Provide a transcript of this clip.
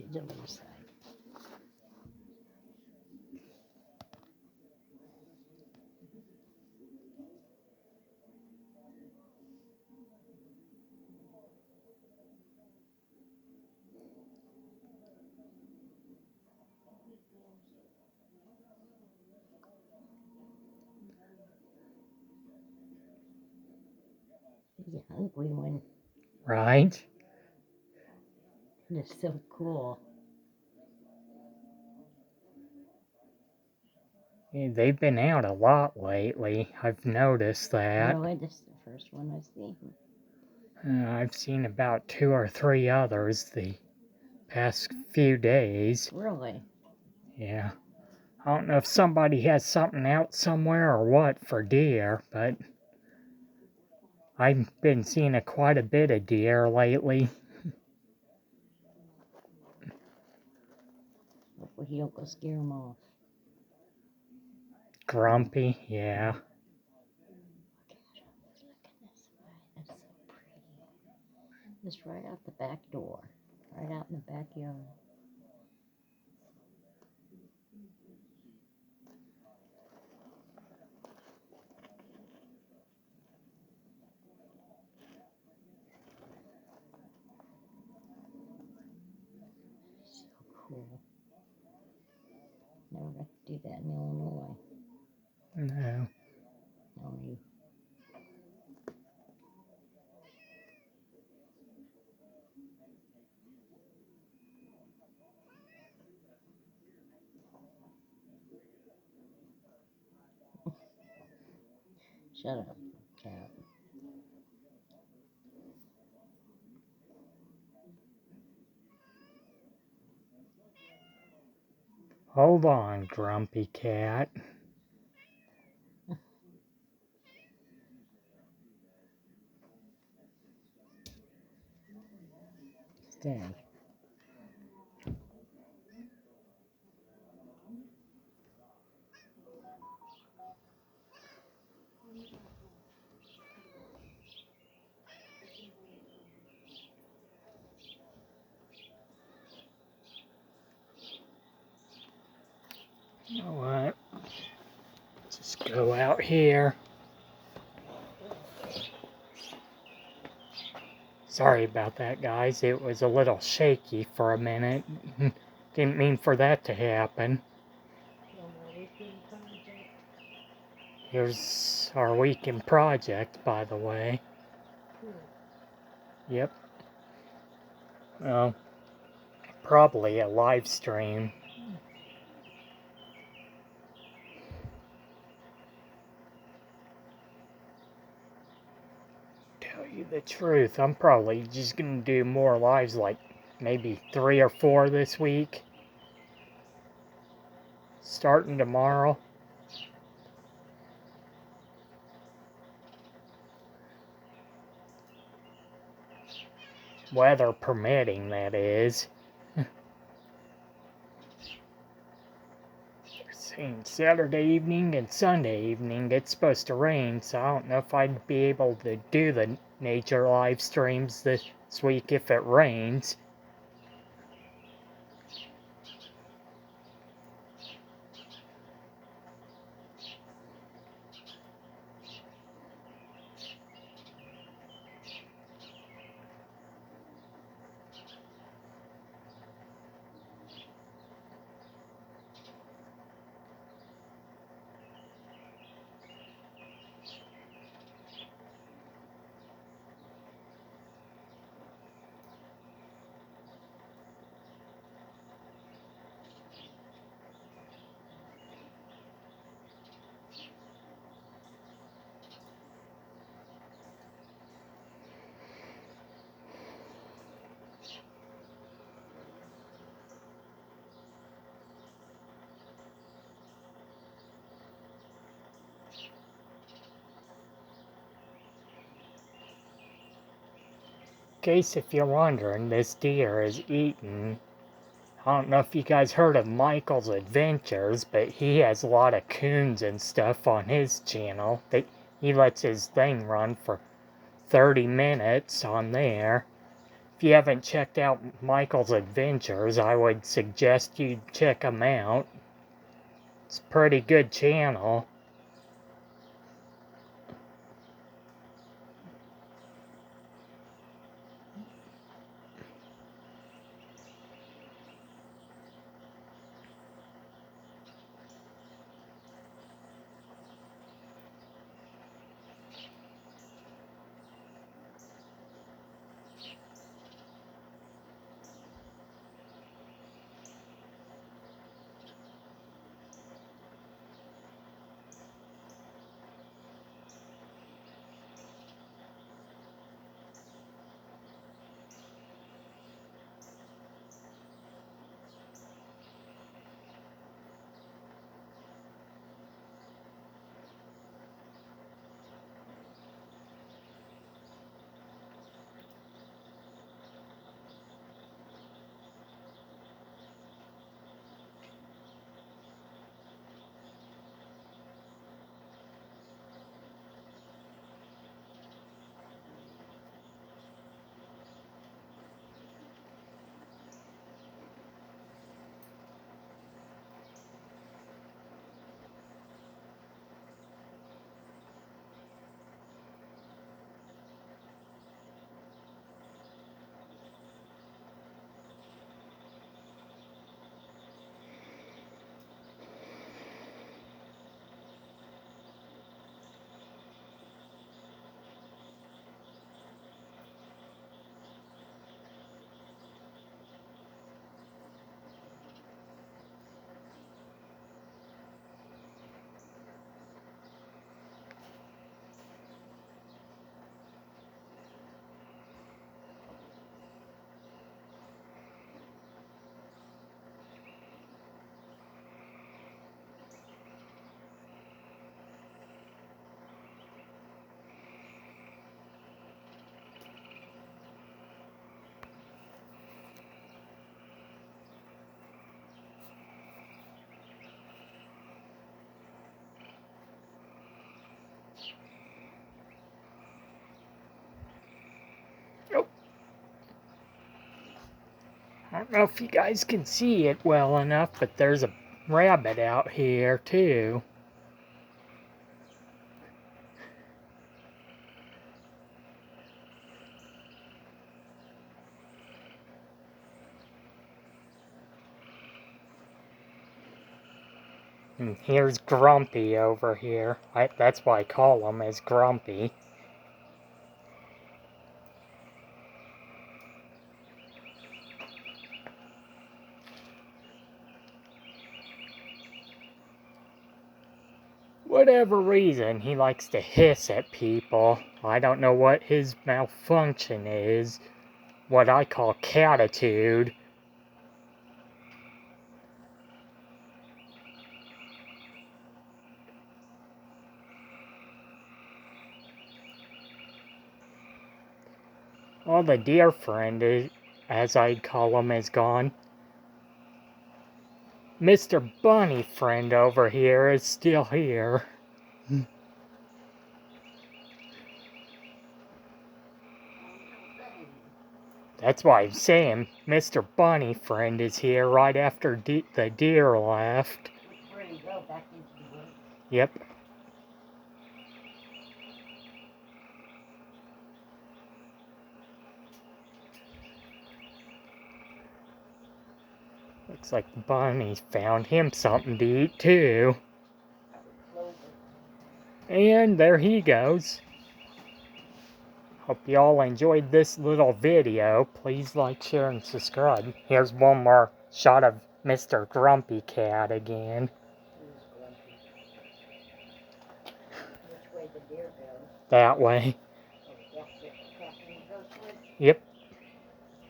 did the other side. He's a hungry one. Right? It's so cool. Yeah, they've been out a lot lately. I've noticed that. Really, this is the first one I've seen. I've seen about 2 or 3 others the past few days. Really? Yeah. I don't know if somebody has something out somewhere or what for deer, but I've been seeing quite a bit of deer lately. Hopefully he don't go scare him off. Grumpy, yeah. Look at this way. That's so pretty. Just right out the back door. Right out in the backyard. So cool. Never got to do that in Illinois. No. Only shut up, cat. Hold on, Grumpy Cat. Stay. You know what? Just go out here. Sorry about that, guys. It was a little shaky for a minute. Didn't mean for that to happen. Here's our weekend project, by the way. Yep. Well, probably a live stream. Tell you the truth, I'm probably just gonna do more lives, like maybe 3 or 4 this week. Starting tomorrow. Weather permitting, that is. Saying Saturday evening and Sunday evening it's supposed to rain, so I don't know if I'd be able to do the nature live streams this week if it rains. In case if you're wondering, this deer is eating. I don't know if you guys heard of Michael's Adventures, but he has a lot of coons and stuff on his channel. He lets his thing run for 30 minutes on there. If you haven't checked out Michael's Adventures, I would suggest you check him out. It's a pretty good channel. I don't know if you guys can see it well enough, but there's a rabbit out here too. And here's Grumpy over here. That's why I call him as Grumpy. Whatever reason, he likes to hiss at people. I don't know what his malfunction is. What I call catitude. Well, the deer friend, as I'd call him, is gone. Mr. Bunny friend over here is still here. That's why I'm saying Mr. Bunny friend is here right after the deer left. Where did he go? Back into the woods? Yep. Looks like Bunny's found him something to eat too. And there he goes. Hope you all enjoyed this little video. Please like, share, and subscribe. Here's one more shot of Mr. Grumpy Cat again. Which way the deer goes? That way. Oh, that's it. Yep. Yep.